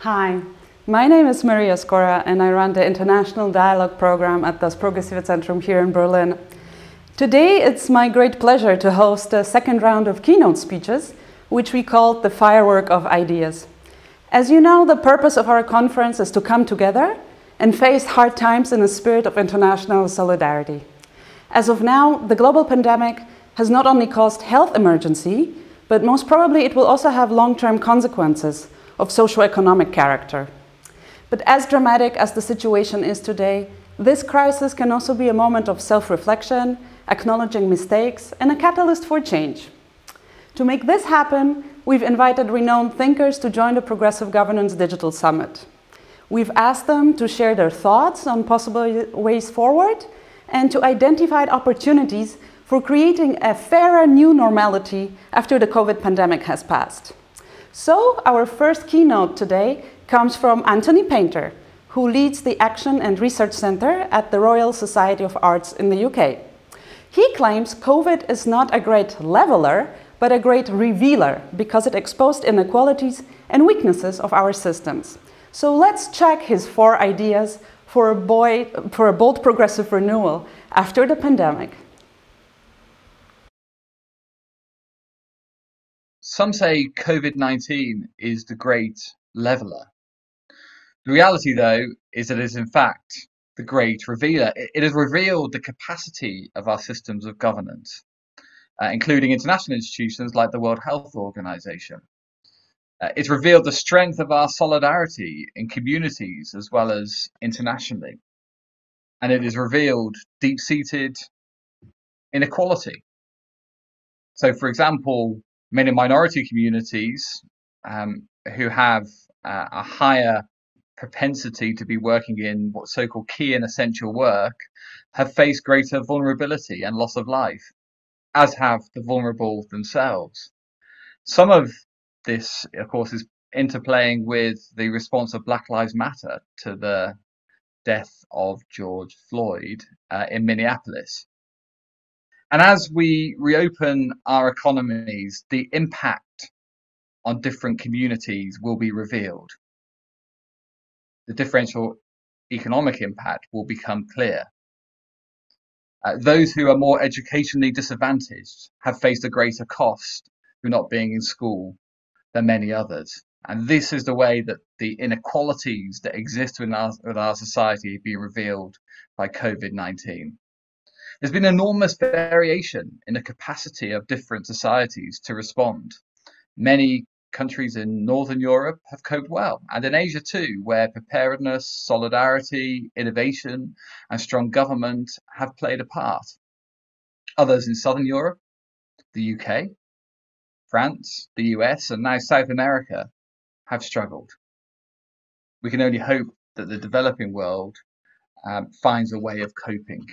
Hi, my name is Maria Skóra and I run the International Dialogue Program at the Progressive Zentrum here in Berlin. Today it's my great pleasure to host the second round of keynote speeches, which we called the Firework of Ideas. As you know, the purpose of our conference is to come together and face hard times in a spirit of international solidarity. As of now, the global pandemic has not only caused health emergency, but most probably it will also have long-term consequences of socio-economic character. But as dramatic as the situation is today, this crisis can also be a moment of self-reflection, acknowledging mistakes, and a catalyst for change. To make this happen, we've invited renowned thinkers to join the Progressive Governance Digital Summit. We've asked them to share their thoughts on possible ways forward and to identify opportunities for creating a fairer new normality after the COVID pandemic has passed. So our first keynote today comes from Anthony Painter, who leads the Action and Research Centre at the Royal Society of Arts in the UK. He claims COVID is not a great leveler, but a great revealer, because it exposed inequalities and weaknesses of our systems. So let's check his 4 ideas for a bold progressive renewal after the pandemic. Some say COVID-19 is the great leveler. The reality, though, is that it is in fact the great revealer. It has revealed the capacity of our systems of governance, including international institutions like the World Health Organization. It's revealed the strength of our solidarity in communities as well as internationally. And it has revealed deep-seated inequality. So, for example, many minority communities who have a higher propensity to be working in what's so-called key and essential work have faced greater vulnerability and loss of life, as have the vulnerable themselves. Some of this, of course, is interplaying with the response of Black Lives Matter to the death of George Floyd in Minneapolis. And as we reopen our economies, the impact on different communities will be revealed. The differential economic impact will become clear. Those who are more educationally disadvantaged have faced a greater cost through not being in school than many others. And this is the way that the inequalities that exist within our society have been revealed by COVID-19. There's been enormous variation in the capacity of different societies to respond. Many countries in Northern Europe have coped well, and in Asia too, where preparedness, solidarity, innovation, and strong government have played a part. Others in Southern Europe, the UK, France, the US, and now South America have struggled. We can only hope that the developing world finds a way of coping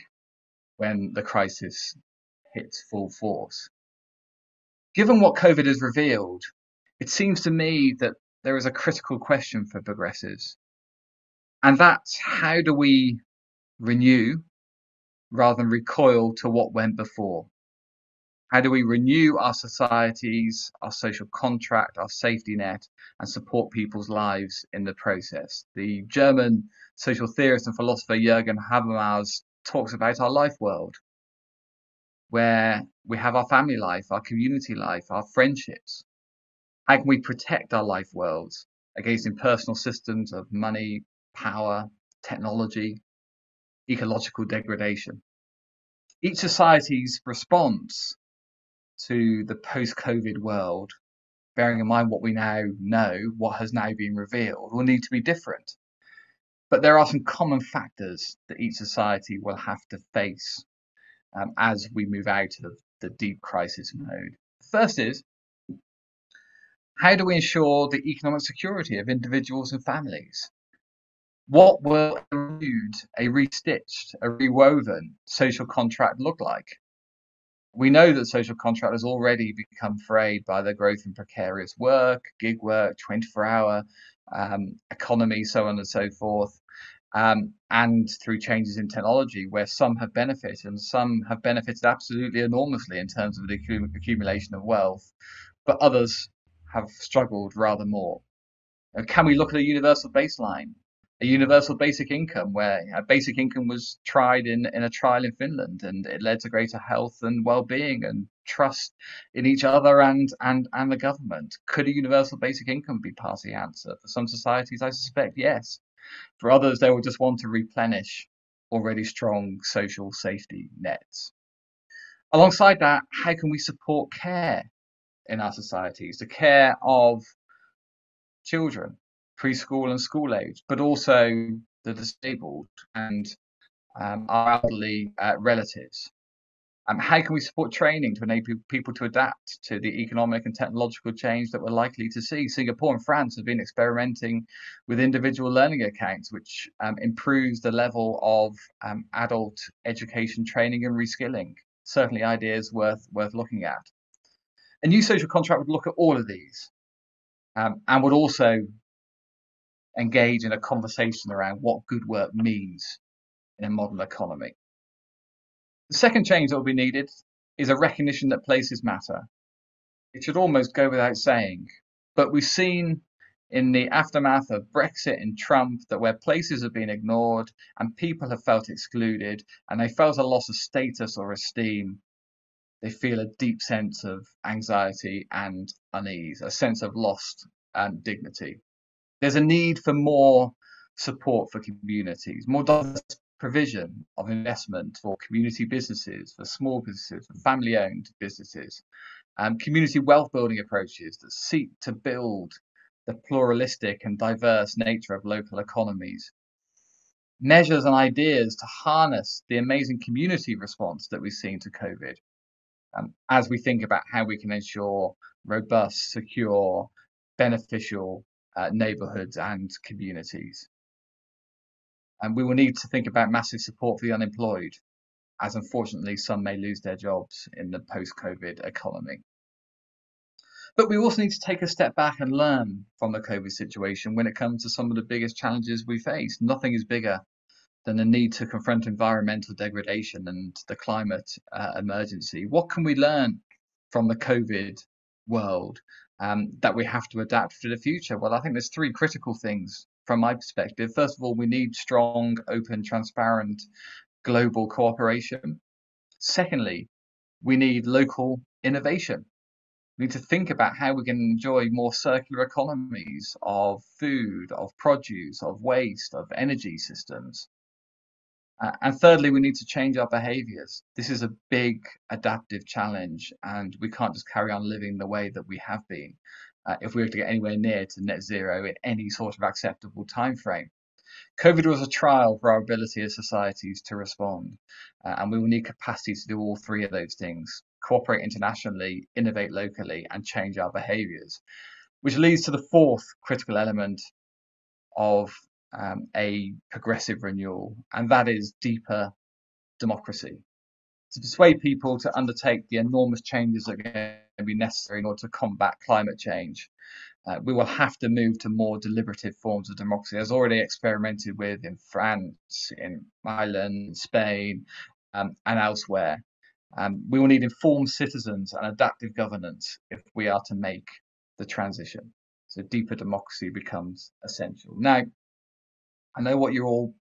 when the crisis hits full force. Given what COVID has revealed, it seems to me that there is a critical question for progressives, and that's how do we renew rather than recoil to what went before? How do we renew our societies, our social contract, our safety net, and support people's lives in the process? The German social theorist and philosopher Jürgen Habermas talks about our life world, where we have our family life, our community life, our friendships. How can we protect our life worlds against impersonal systems of money, power, technology, ecological degradation? Each society's response to the post-COVID world, bearing in mind what we now know, what has now been revealed, will need to be different. But there are some common factors that each society will have to face as we move out of the deep crisis mode. First is, how do we ensure the economic security of individuals and families? What will a renewed, a restitched, a rewoven social contract look like? We know that social contract has already become frayed by the growth in precarious work, gig work, 24-hour economy, so on and so forth, and through changes in technology where some have benefited and some have benefited absolutely enormously in terms of the accumulation of wealth, but others have struggled rather more. Can we look at a universal baseline, a universal basic income, where a basic income was tried in a trial in Finland, and it led to greater health and well-being and trust in each other and the government? Could a universal basic income be part of the answer? For some societies, I suspect yes. For others, they will just want to replenish already strong social safety nets. Alongside that, how can we support care in our societies? The care of children, preschool and school age, but also the disabled and our elderly relatives. How can we support training to enable people to adapt to the economic and technological change that we're likely to see? Singapore and France have been experimenting with individual learning accounts, which improves the level of adult education, training and reskilling. Certainly ideas worth looking at. A new social contract would look at all of these and would also engage in a conversation around what good work means in a modern economy. The second change that will be needed is a recognition that places matter. It should almost go without saying, but we've seen in the aftermath of Brexit and Trump that where places have been ignored and people have felt excluded and they felt a loss of status or esteem, they feel a deep sense of anxiety and unease, a sense of lost dignity. There's a need for more support for communities, more diverse provision of investment for community businesses, for small businesses, for family-owned businesses, community wealth building approaches that seek to build the pluralistic and diverse nature of local economies. Measures and ideas to harness the amazing community response that we've seen to COVID, as we think about how we can ensure robust, secure, beneficial neighbourhoods and communities. And we will need to think about massive support for the unemployed, as unfortunately some may lose their jobs in the post-COVID economy. But we also need to take a step back and learn from the COVID situation when it comes to some of the biggest challenges we face. Nothing is bigger than the need to confront environmental degradation and the climate emergency. What can we learn from the COVID world that we have to adapt for the future? Well, I think there's three critical things from my perspective. First of all, we need strong, open, transparent global cooperation. Secondly, we need local innovation. We need to think about how we can enjoy more circular economies of food, of produce, of waste, of energy systems. And thirdly, we need to change our behaviours. This is a big adaptive challenge, and we can't just carry on living the way that we have been if we were to get anywhere near to net zero in any sort of acceptable time frame. COVID was a trial for our ability as societies to respond, and we will need capacity to do all three of those things: cooperate internationally, innovate locally, and change our behaviours. Which leads to the fourth critical element of a progressive renewal, and that is deeper democracy. To persuade people to undertake the enormous changes that are going to be necessary in order to combat climate change, we will have to move to more deliberative forms of democracy, as already experimented with in France, in Ireland, Spain, and elsewhere. We will need informed citizens and adaptive governance if we are to make the transition. So deeper democracy becomes essential. Now, I know what you're all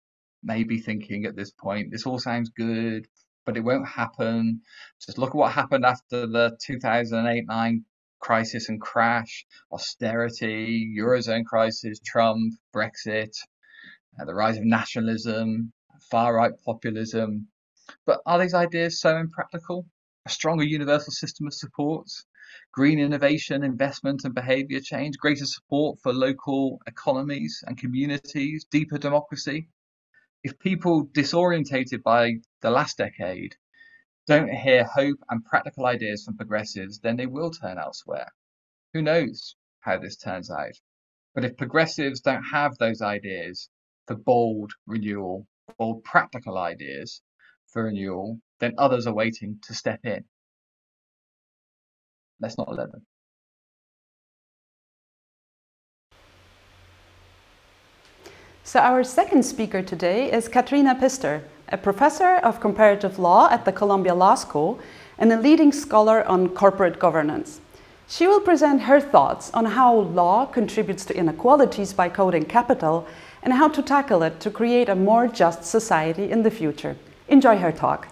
maybe thinking at this point. This all sounds good, but it won't happen. Just look at what happened after the 2008-9 crisis and crash: austerity, Eurozone crisis, Trump, Brexit, the rise of nationalism, far-right populism. But are these ideas so impractical? A stronger universal system of supports, green innovation, investment and behaviour change, greater support for local economies and communities, deeper democracy. If people disorientated by the last decade don't hear hope and practical ideas from progressives, then they will turn elsewhere. Who knows how this turns out? But if progressives don't have those ideas for bold renewal, bold practical ideas for renewal, then others are waiting to step in. Let's not let them. So our second speaker today is Katrina Pister, a professor of comparative law at the Columbia Law School and a leading scholar on corporate governance. She will present her thoughts on how law contributes to inequalities by coding capital and how to tackle it to create a more just society in the future. Enjoy her talk.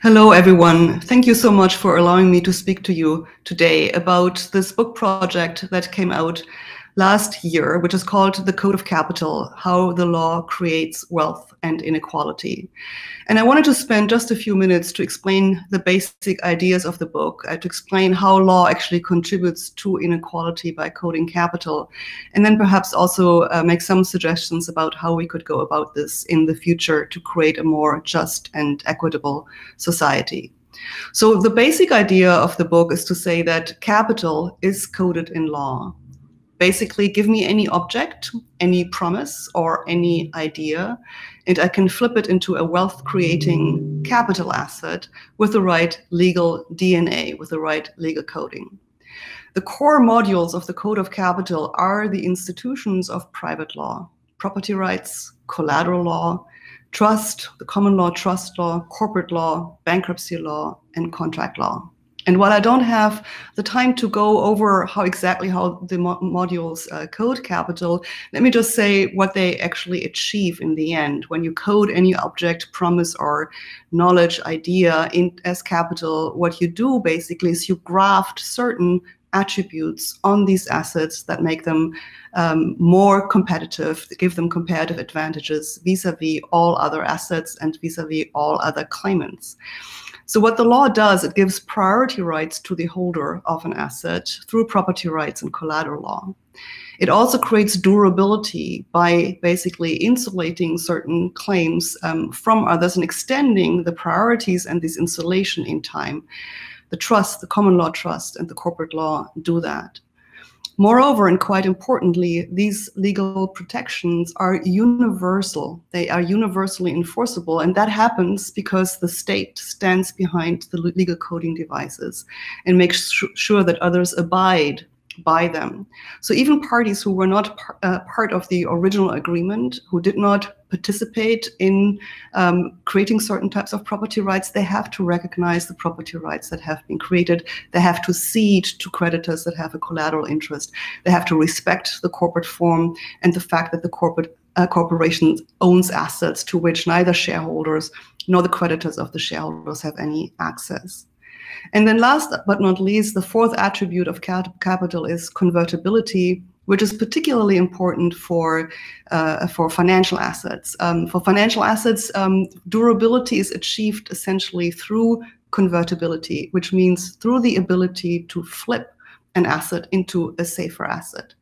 Hello, everyone. Thank you so much for allowing me to speak to you today about this book project that came out last year, which is called The Code of Capital: How the Law Creates Wealth and Inequality. And I wanted to spend just a few minutes to explain the basic ideas of the book, to explain how law actually contributes to inequality by coding capital, and then perhaps also make some suggestions about how we could go about this in the future to create a more just and equitable society. So the basic idea of the book is to say that capital is coded in law. Basically, give me any object, any promise, or any idea, and I can flip it into a wealth-creating capital asset with the right legal DNA, with the right legal coding. The core modules of the Code of Capital are the institutions of private law: property rights, collateral law, trust, the common law, trust law, corporate law, bankruptcy law, and contract law. And while I don't have the time to go over how the modules code capital, let me just say what they actually achieve in the end. When you code any object, promise, or knowledge, idea as capital, what you do basically is you graft certain attributes on these assets that make them more competitive, give them comparative advantages vis-a-vis all other assets and vis-a-vis all other claimants. So what the law does, it gives priority rights to the holder of an asset through property rights and collateral law. It also creates durability by basically insulating certain claims from others and extending the priorities and this insulation in time. The trust, the common law trust, and the corporate law do that. Moreover, and quite importantly, these legal protections are universal. They are universally enforceable, and that happens because the state stands behind the legal coding devices and makes sure that others abide by them. So even parties who were not part of the original agreement, who did not participate in creating certain types of property rights, they have to recognize the property rights that have been created. They have to cede to creditors that have a collateral interest. They have to respect the corporate form and the fact that the corporation owns assets to which neither shareholders nor the creditors of the shareholders have any access. And then last but not least, the fourth attribute of capital is convertibility, which is particularly important for financial assets. For financial assets, durability is achieved essentially through convertibility, which means through the ability to flip an asset into a safer asset.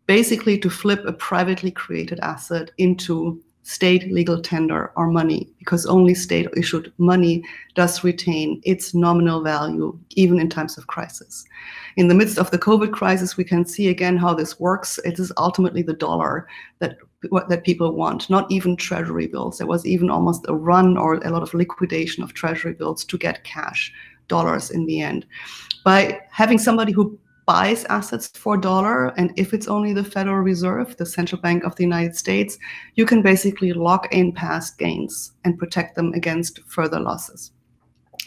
Basically, to flip a privately created asset into state legal tender or money, because only state-issued money does retain its nominal value, even in times of crisis. In the midst of the COVID crisis, we can see again how this works. It is ultimately the dollar that people want, not even treasury bills. There was even almost a run or a lot of liquidation of treasury bills to get cash, dollars in the end. By having somebody who buys assets for dollar, and if it's only the Federal Reserve, the central bank of the United States, you can basically lock in past gains and protect them against further losses.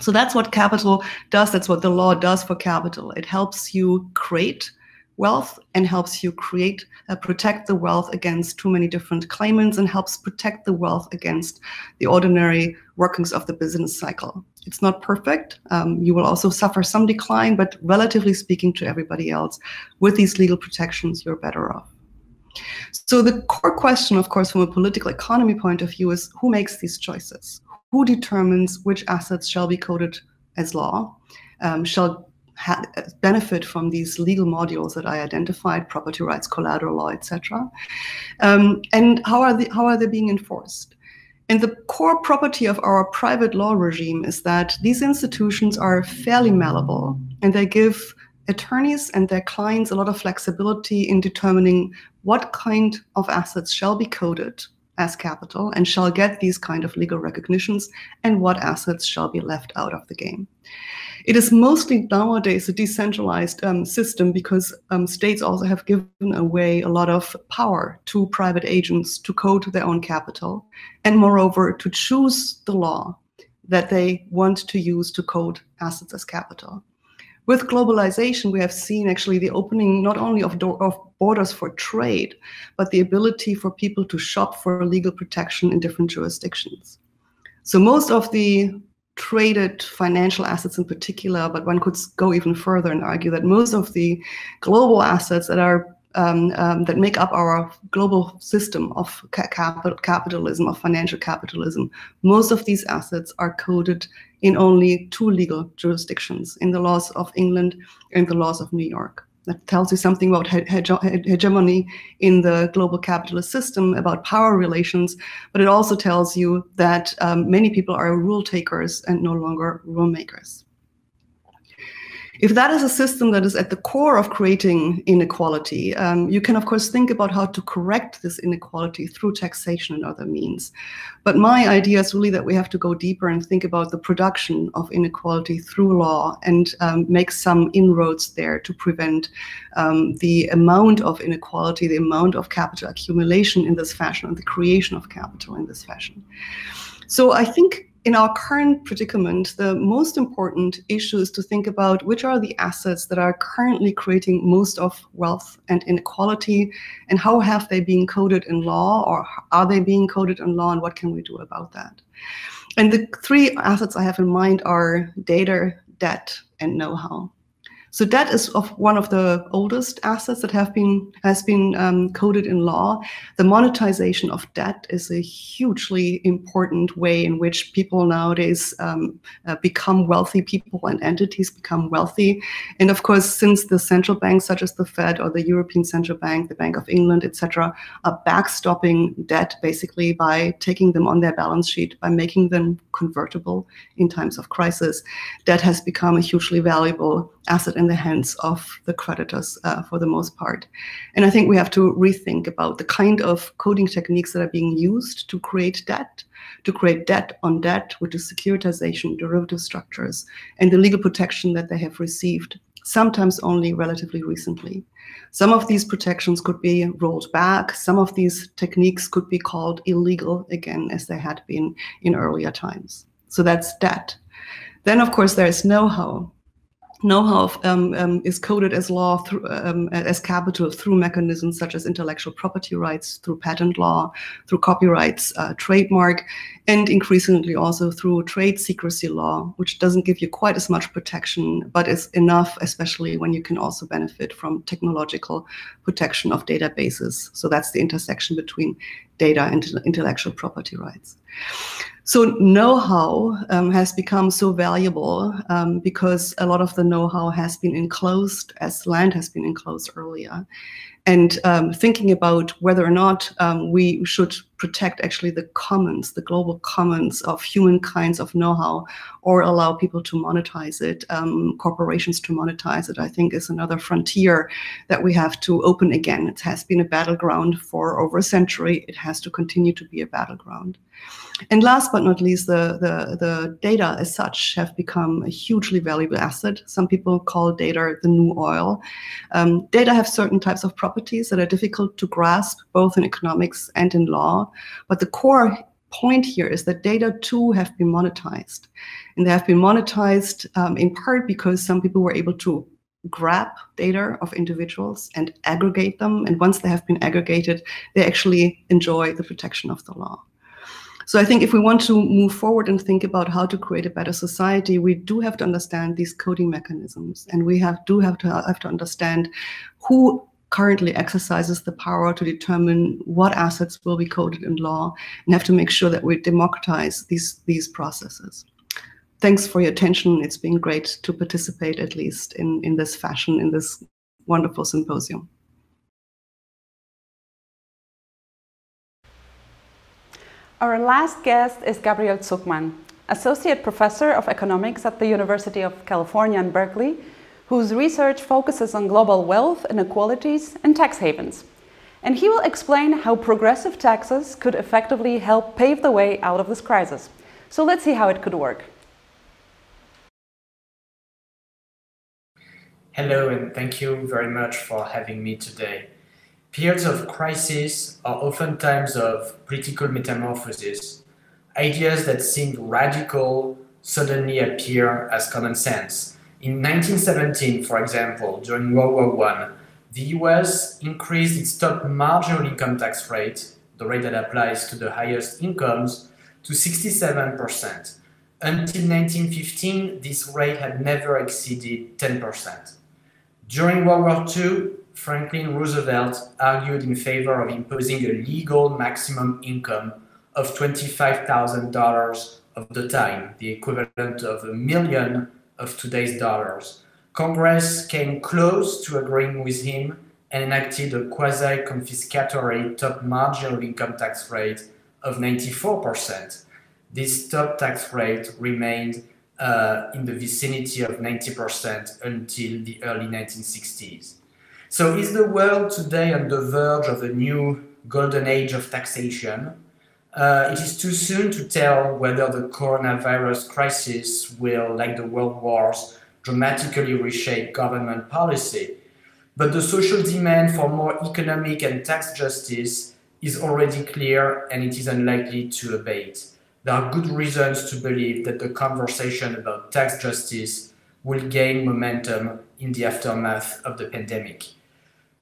So that's what capital does. That's what the law does for capital. It helps you create wealth and helps you protect the wealth against too many different claimants and helps protect the wealth against the ordinary workings of the business cycle. It's not perfect. You will also suffer some decline, but relatively speaking to everybody else, with these legal protections, you're better off. So the core question, of course, from a political economy point of view is who makes these choices? Who determines which assets shall be coded as law, shall benefit from these legal modules that I identified, property rights, collateral law, etc. And how are they being enforced? And the core property of our private law regime is that these institutions are fairly malleable, and they give attorneys and their clients a lot of flexibility in determining what kind of assets shall be coded as capital and shall get these kind of legal recognitions, and what assets shall be left out of the game. It is mostly nowadays a decentralized system because states also have given away a lot of power to private agents to code their own capital, and moreover to choose the law that they want to use to code assets as capital. With globalization, we have seen actually the opening not only of borders for trade, but the ability for people to shop for legal protection in different jurisdictions. So most of the traded financial assets in particular, but one could go even further and argue that most of the global assets that are that make up our global system of capitalism, of financial capitalism, most of these assets are coded in only 2 legal jurisdictions, in the laws of England and the laws of New York. That tells you something about hegemony in the global capitalist system, about power relations, but it also tells you that many people are rule takers and no longer rule makers. If that is a system that is at the core of creating inequality, you can of course think about how to correct this inequality through taxation and other means. But my idea is really that we have to go deeper and think about the production of inequality through law and make some inroads there to prevent the amount of inequality, the amount of capital accumulation in this fashion, and the creation of capital in this fashion. So I think in our current predicament, the most important issue is to think about which are the assets that are currently creating most of wealth and inequality, and how have they been coded in law, or are they being coded in law, and what can we do about that? And the 3 assets I have in mind are data, debt, and know-how. So debt is one of the oldest assets that has been coded in law. The monetization of debt is a hugely important way in which people nowadays become wealthy, people and entities become wealthy. And of course, since the central banks such as the Fed or the European Central Bank, the Bank of England, etc., are backstopping debt basically by taking them on their balance sheet, by making them convertible in times of crisis, debt has become a hugely valuable asset in the hands of the creditors for the most part. And I think we have to rethink about the kind of coding techniques that are being used to create debt on debt, which is securitization, derivative structures, and the legal protection that they have received, sometimes only relatively recently. Some of these protections could be rolled back. Some of these techniques could be called illegal again, as they had been in earlier times. So that's debt. Then, of course, there is know-how. Know-how is coded as law through, as capital through mechanisms such as intellectual property rights, through patent law, through copyrights, trademark, and increasingly also through trade secrecy law, which doesn't give you quite as much protection, but is enough, especially when you can also benefit from technological protection of databases. So that's the intersection between data and intellectual property rights. So know-how has become so valuable because a lot of the know-how has been enclosed, as land has been enclosed earlier. And thinking about whether or not we should protect actually the commons, the global commons of human kinds of know-how, or allow people to monetize it, corporations to monetize it, I think is another frontier that we have to open again. It has been a battleground for over a century. It has to continue to be a battleground. And last but not least, the data as such have become a hugely valuable asset. Some people call data the new oil. Data have certain types of properties that are difficult to grasp, both in economics and in law. But the core point here is that data too have been monetized. And they have been monetized in part because some people were able to grab data of individuals and aggregate them. And once they have been aggregated, they actually enjoy the protection of the law. So I think if we want to move forward and think about how to create a better society, we do have to understand these coding mechanisms, and we have to understand who currently exercises the power to determine what assets will be coded in law, and have to make sure that we democratize these processes. Thanks for your attention. It's been great to participate, at least in this fashion, in this wonderful symposium. Our last guest is Gabriel Zukman, Associate Professor of Economics at the University of California in Berkeley, whose research focuses on global wealth inequalities and tax havens. And he will explain how progressive taxes could effectively help pave the way out of this crisis. So let's see how it could work. Hello, and thank you very much for having me today. Periods of crisis are often times of political metamorphosis, Ideas that seemed radical suddenly appear as common sense. In 1917, for example, during World War I, the US increased its top marginal income tax rate, the rate that applies to the highest incomes, to 67%. Until 1915, this rate had never exceeded 10%. During World War II, Franklin Roosevelt argued in favor of imposing a legal maximum income of $25,000 of the time, the equivalent of $1 million of today's dollars. Congress came close to agreeing with him and enacted a quasi-confiscatory top marginal income tax rate of 94%. This top tax rate remained in the vicinity of 90% until the early 1960s. So is the world today on the verge of a new golden age of taxation? It is too soon to tell whether the coronavirus crisis will, like the world wars, dramatically reshape government policy. But the social demand for more economic and tax justice is already clear, and it is unlikely to abate. There are good reasons to believe that the conversation about tax justice will gain momentum in the aftermath of the pandemic.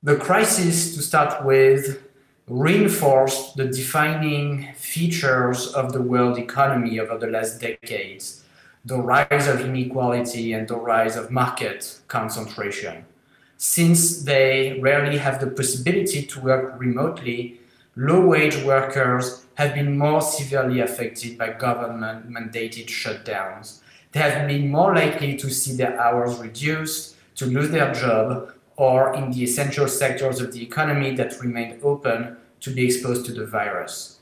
The crisis, to start with, reinforced the defining features of the world economy over the last decades, the rise of inequality and the rise of market concentration. Since they rarely have the possibility to work remotely, low-wage workers have been more severely affected by government-mandated shutdowns. They have been more likely to see their hours reduced, to lose their job, or in the essential sectors of the economy that remained open, to be exposed to the virus.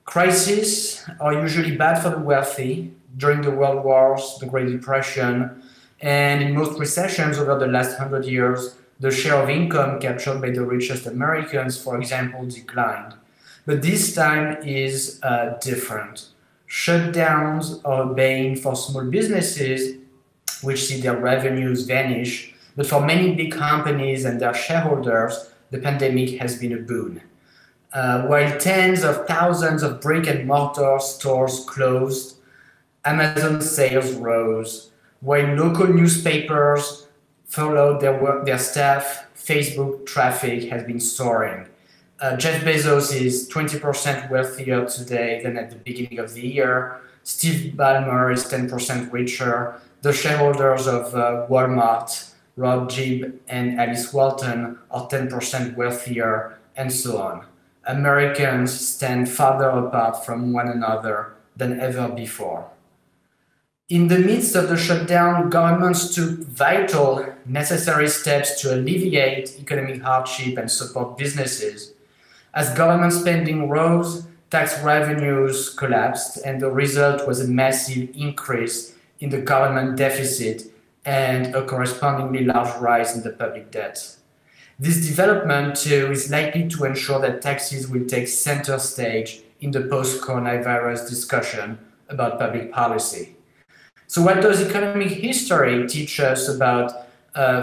Crises are usually bad for the wealthy. During the World Wars, the Great Depression, and in most recessions over the last 100 years, the share of income captured by the richest Americans, for example, declined. But this time is different. Shutdowns are a bane for small businesses, which see their revenues vanish. But for many big companies and their shareholders, the pandemic has been a boon. While tens of thousands of brick-and-mortar stores closed, Amazon sales rose. While local newspapers furloughed their staff, Facebook traffic has been soaring. Jeff Bezos is 20% wealthier today than at the beginning of the year. Steve Ballmer is 10% richer. The shareholders of Walmart, Rob Gibb and Alice Walton, are 10% wealthier, and so on. Americans stand farther apart from one another than ever before. In the midst of the shutdown, governments took vital, necessary steps to alleviate economic hardship and support businesses. As government spending rose, tax revenues collapsed, and the result was a massive increase in the government deficit and a correspondingly large rise in the public debt. This development, too, is likely to ensure that taxes will take center stage in the post-coronavirus discussion about public policy. So what does economic history teach us about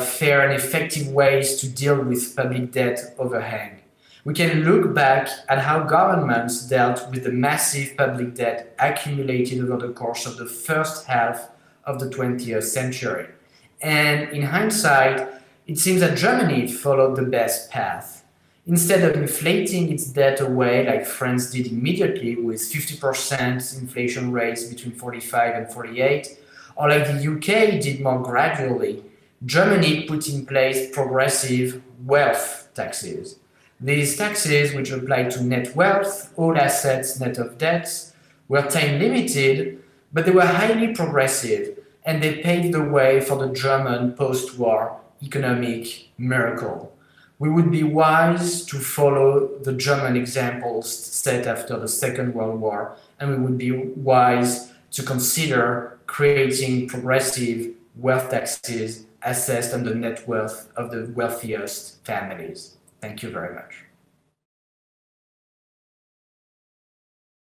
fair and effective ways to deal with public debt overhang? We can look back at how governments dealt with the massive public debt accumulated over the course of the first half of the 20th century. And in hindsight, it seems that Germany followed the best path. Instead of inflating its debt away like France did immediately with 50% inflation rates between 45 and 48, or like the UK did more gradually, Germany put in place progressive wealth taxes. These taxes, which applied to net wealth, all assets net of debts, were time limited, but they were highly progressive, and they paved the way for the German post-war economic miracle. We would be wise to follow the German examples set after the Second World War, and we would be wise to consider creating progressive wealth taxes assessed on the net worth of the wealthiest families. Thank you very much.